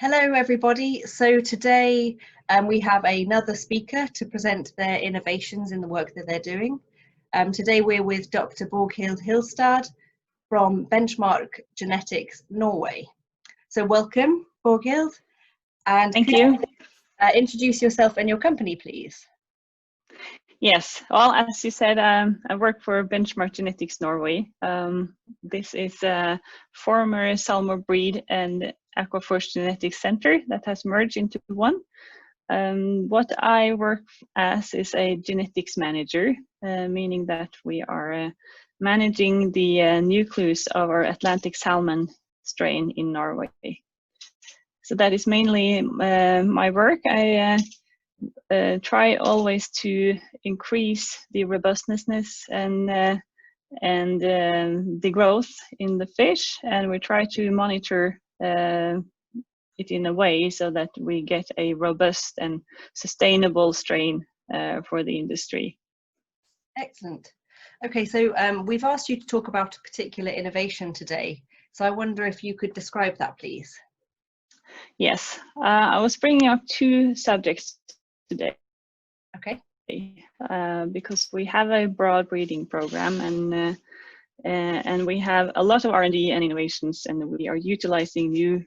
Hello everybody. So today we have another speaker to present their innovations in the work that they're doing. Today we're with Dr. Borghild Hillestad from Benchmark Genetics, Norway. So welcome, Borghild. And thank you. Introduce yourself and your company, please. Yes, well, as you said, I work for Benchmark Genetics Norway. This is a former Salmo breed and Aquaforce Genetics Center that has merged into one. What I work as is a genetics manager, meaning that we are managing the nucleus of our Atlantic salmon strain in Norway. So that is mainly my work. I try always to increase the robustness and the growth in the fish, and we try to monitor it in a way so that we get a robust and sustainable strain for the industry. Excellent. Okay, so we've asked you to talk about a particular innovation today. So I wonder if you could describe that, please. Yes, I was bringing up two subjects today. Okay. Because we have a broad breeding program, and we have a lot of R&D and innovations, and we are utilizing new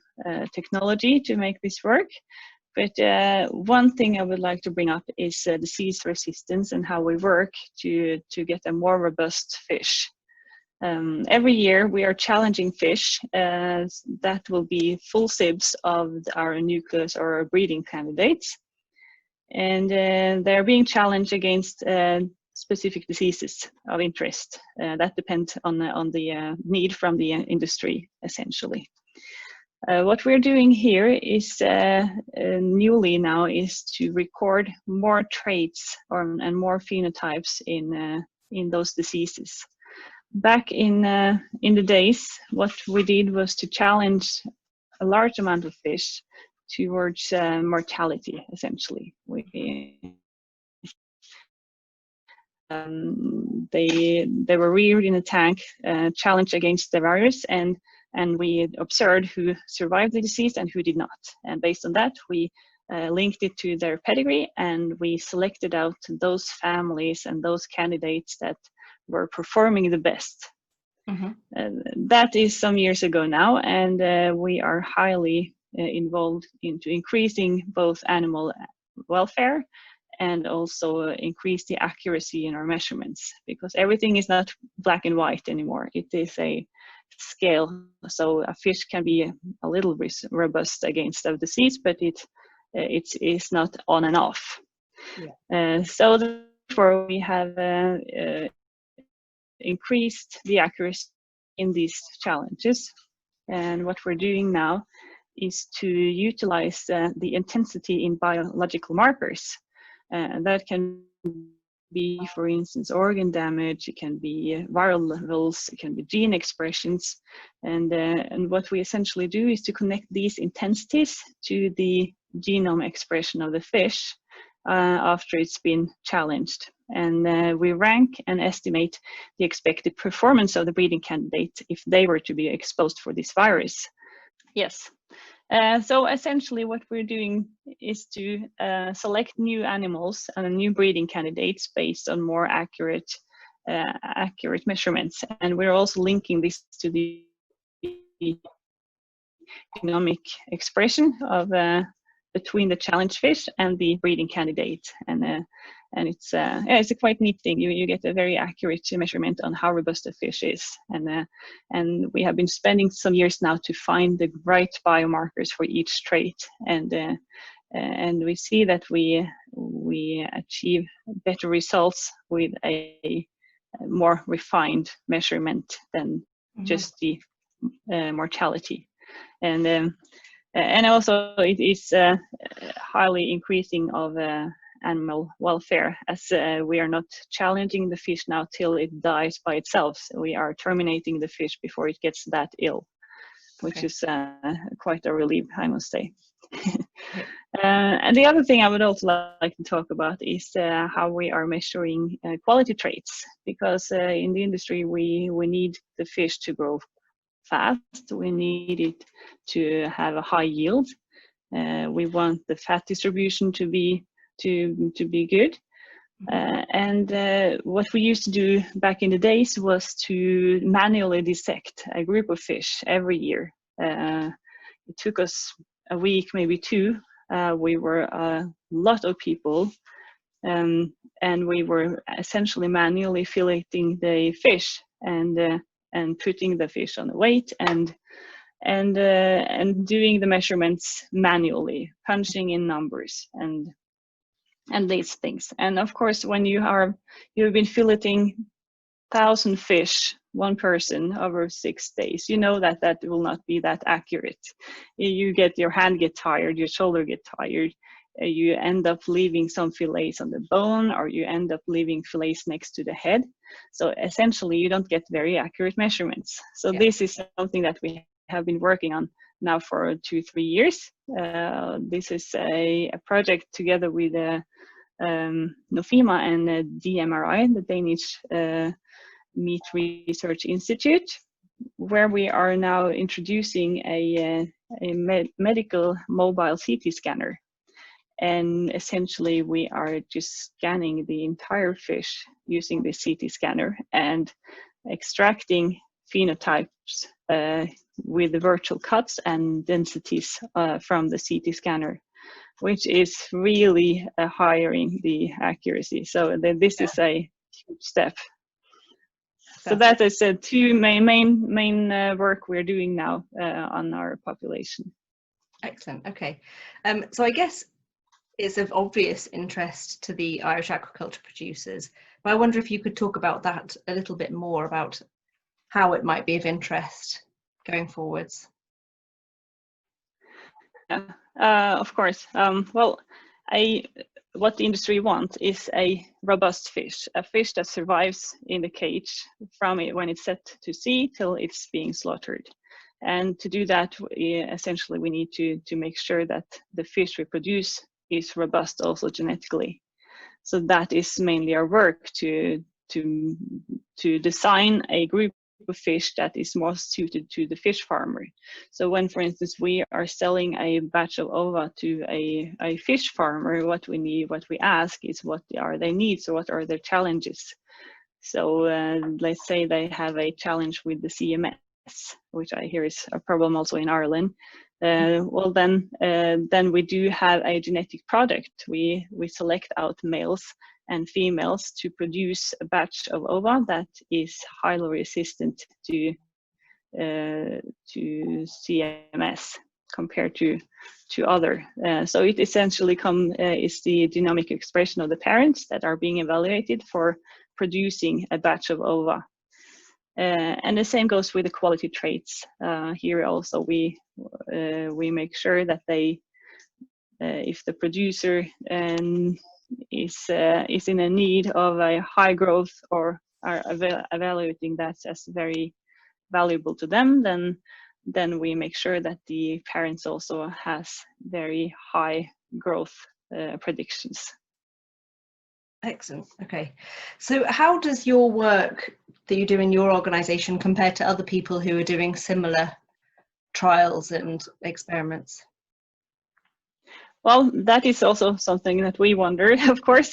technology to make this work. But one thing I would like to bring up is disease resistance and how we work to get a more robust fish. Every year we are challenging fish that will be full sibs of our nucleus or our breeding candidates. And they're being challenged against specific diseases of interest that depend on the need from the industry, essentially. What we're doing here is newly now is to record more traits and more phenotypes in those diseases. Back in the days, what we did was to challenge a large amount of fish towards mortality, essentially. They were reared in a tank, challenged against the virus, and we observed who survived the disease and who did not. And based on that, we linked it to their pedigree, and we selected out those families and those candidates that were performing the best. Mm-hmm. That is some years ago now, and we are highly involved into increasing both animal welfare and also increase the accuracy in our measurements, because everything is not black and white anymore. It is a scale, so a fish can be a little robust against a disease, but it is not on and off. Yeah. So therefore we have increased the accuracy in these challenges, and what we're doing now is to utilize the intensity in biological markers. That can be, for instance, organ damage, it can be viral levels, it can be gene expressions, and what we essentially do is to connect these intensities to the genome expression of the fish after it's been challenged. And we rank and estimate the expected performance of the breeding candidate if they were to be exposed for this virus. Yes. So essentially what we're doing is to select new animals and new breeding candidates based on more accurate measurements. And we're also linking this to the genomic expression of between the challenge fish and the breeding candidate. And it's a quite neat thing. You get a very accurate measurement on how robust a fish is. And we have been spending some years now to find the right biomarkers for each trait. And we see that we achieve better results with a more refined measurement than mm-hmm. just the mortality. And also it is highly increasing of animal welfare, as we are not challenging the fish now till it dies by itself. So we are terminating the fish before it gets that ill, which okay. is quite a relief, I must say. And the other thing I would also like to talk about is how we are measuring quality traits, because in the industry we need the fish to grow fast, we need it to have a high yield, We want the fat distribution to be good. And what we used to do back in the days was to manually dissect a group of fish every year. It took us a week, maybe two. We were a lot of people, and we were essentially manually filleting the fish and putting the fish on the weight and doing the measurements manually, punching in numbers and these things. And of course, when you've been filleting 1,000 fish, one person over 6 days, you know that will not be that accurate. Your hand get tired, your shoulder get tired, you end up leaving some fillets on the bone, or you end up leaving fillets next to the head. So essentially you don't get very accurate measurements. So this is something that we have been working on now for 2-3 years. This is a project together with Nofima and DMRI, the Danish Meat Research Institute, where we are now introducing a medical mobile CT scanner. And essentially we are just scanning the entire fish using the CT scanner and extracting phenotypes with the virtual cuts and densities from the CT scanner, which is really highering the accuracy. So this is a huge step. So that is two main work we're doing now on our population. Excellent. Okay. So I guess it's of obvious interest to the Irish aquaculture producers, but I wonder if you could talk about that a little bit more, about how it might be of interest going forwards. Yeah, of course. Well, what the industry wants is a robust fish, a fish that survives in the cage from it when it's set to sea till it's being slaughtered. And to do that, essentially we need to make sure that the fish we produce is robust also genetically. So that is mainly our work, to design a group of fish that is most suited to the fish farmer. So when, for instance, we are selling a batch of ova to a fish farmer, what we ask is what are their needs, or what are their challenges. So let's say they have a challenge with the CMS, which I hear is a problem also in Ireland. Well, then we do have a genetic product. We select out males and females to produce a batch of ova that is highly resistant to CMS compared to other. So it essentially is the genomic expression of the parents that are being evaluated for producing a batch of ova. And the same goes with the quality traits. Here also we make sure that if the producer is in a need of a high growth, or are evaluating that as very valuable to them, then we make sure that the parents also has very high growth predictions. Excellent. Okay. So how does your work that you do in your organization compare to other people who are doing similar trials and experiments? Well, that is also something that we wonder, of course,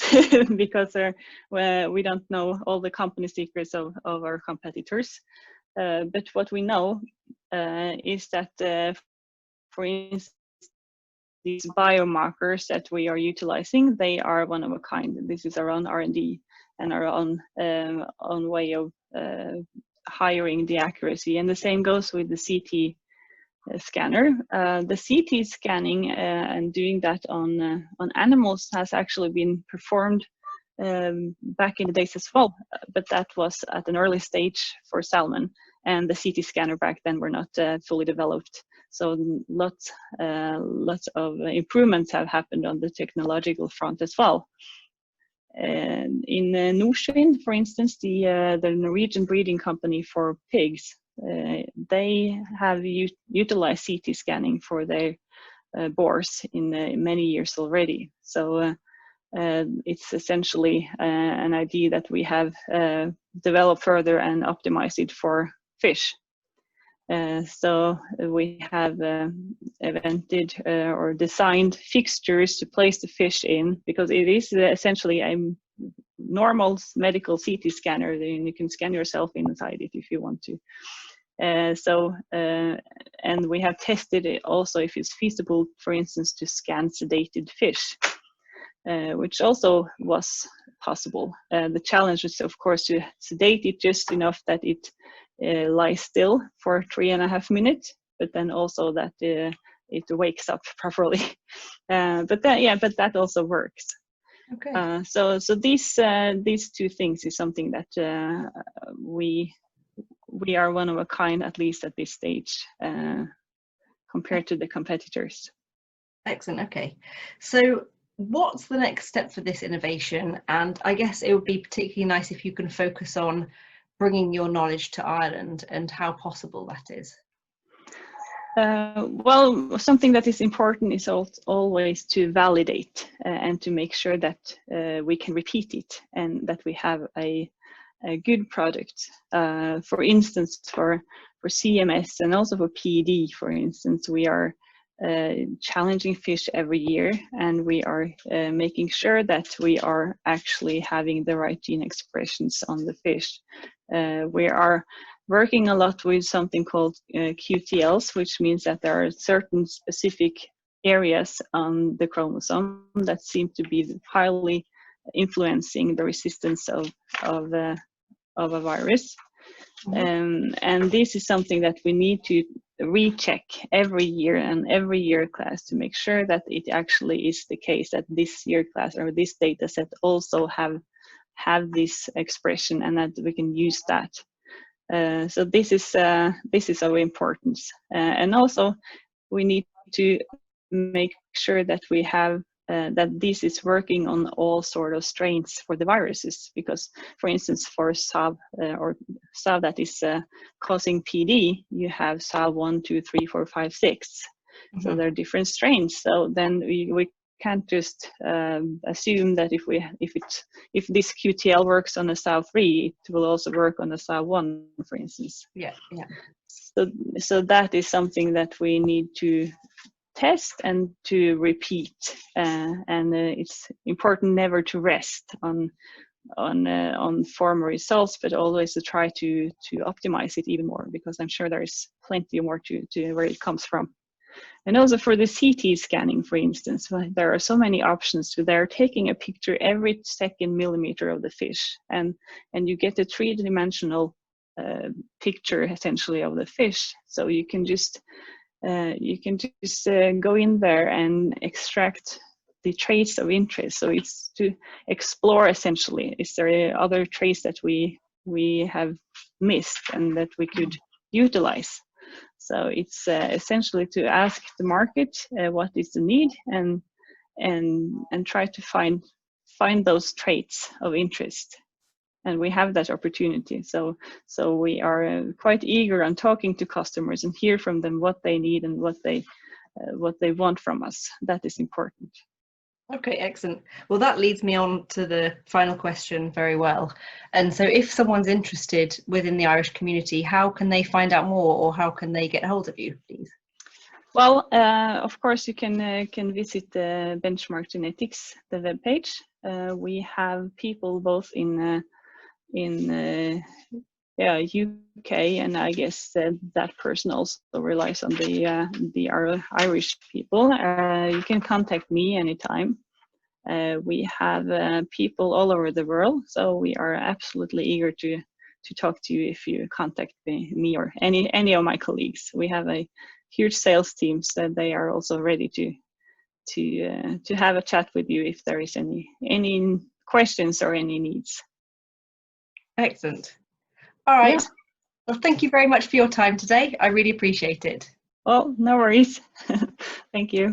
because we don't know all the company secrets of our competitors. But what we know is that, for instance, these biomarkers that we are utilizing, they are one of a kind. This is our own R&D and our own way of hiring the accuracy. And the same goes with the CT scanner. The CT scanning and doing that on animals has actually been performed back in the days as well, but that was at an early stage for salmon, and the CT scanner back then were not fully developed. So lots of improvements have happened on the technological front as well. And in Norway, for instance, the Norwegian breeding company for pigs, they have utilized CT scanning for their boars in many years already. So it's essentially an idea that we have developed further and optimized it for fish. So we have invented or designed fixtures to place the fish in, because it is essentially a normal medical CT scanner. Then you can scan yourself inside it if you want to. And we have tested it also if it's feasible, for instance, to scan sedated fish, which also was possible. The challenge is, of course, to sedate it just enough that it lies still for 3.5 minutes, but then also that it wakes up properly. But that also works. Okay. So these two things is something that we are one of a kind, at least at this stage, compared to the competitors. Excellent. Okay. So what's the next step for this innovation? And I guess it would be particularly nice if you can focus on bringing your knowledge to Ireland and how possible that is. Well, something that is important is always to validate and to make sure that we can repeat it and that we have a good product. For instance, for CMS and also for PD, for instance, we are challenging fish every year, and we are making sure that we are actually having the right gene expressions on the fish. We are working a lot with something called QTLs, which means that there are certain specific areas on the chromosome that seem to be highly influencing the resistance of a virus. And this is something that we need to recheck every year and every year class to make sure that it actually is the case that this year class or this data set also have this expression and that we can use that. So this is of importance, and also we need to make sure that we have that this is working on all sort of strains for the viruses, because, for instance, for SAV or SAV that is causing PD, you have SAV 1, 2, 3, 4, 5, 6. So there are different strains. So then we can't just assume that if this QTL works on a SAV3, it will also work on a SAV1, for instance. Yeah. So that is something that we need to test and to repeat, and it's important never to rest on former results, but always to try to optimize it even more, because I'm sure there is plenty more to where it comes from. And also for the CT scanning, for instance, there are so many options. They're taking a picture every second millimeter of the fish, and you get a three-dimensional picture essentially of the fish. So you can just go in there and extract the traits of interest. So it's to explore essentially, is there other traits that we have missed and that we could utilize? So it's essentially to ask the market what is the need and try to find those traits of interest. And we have that opportunity. So we are quite eager on talking to customers and hear from them what they need and what they want from us. That is important. Okay, excellent. Well, that leads me on to the final question very well. And so if someone's interested within the Irish community, how can they find out more, or how can they get hold of you, please? Well, of course, you can visit Benchmark Genetics, the webpage. We have people both in UK, and I guess that person also relies on the Irish people. You can contact me anytime. We have people all over the world, so we are absolutely eager to talk to you if you contact me or any of my colleagues. We have a huge sales team, so they are also ready to have a chat with you if there is any questions or any needs. Excellent. All right. Yeah. Well, thank you very much for your time today. I really appreciate it. Well, no worries. Thank you.